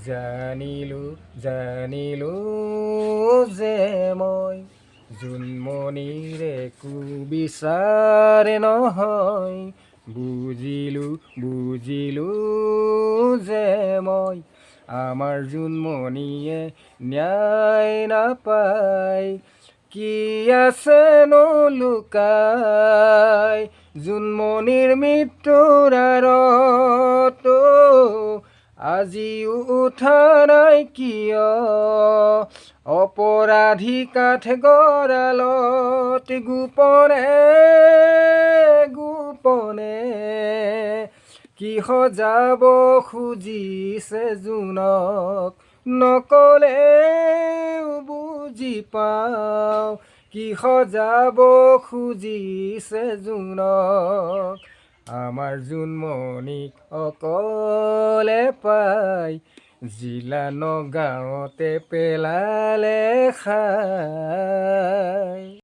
জানিলো যে মই জোনমণিৰ একো বিচাৰে নহয়। বুজিলো যে মই আমাৰ জোনমণিয়ে ন্যায় নাপায়। কি আছেনো লুকাই জোনমণিৰ মৃত্যুৰ আঁৰত, আজিও উঠা নাই কিয় অপৰাধী কাঠগড়ালত। গোপনে কি সজাব খুজিছে জোনক, নকলেও বুজি পাওঁ। কি সজাব খুজিছে জোনক, আমাৰ জোনমণিক অকলে পাই জিলা নগাঁৱতে পেলালে খাই।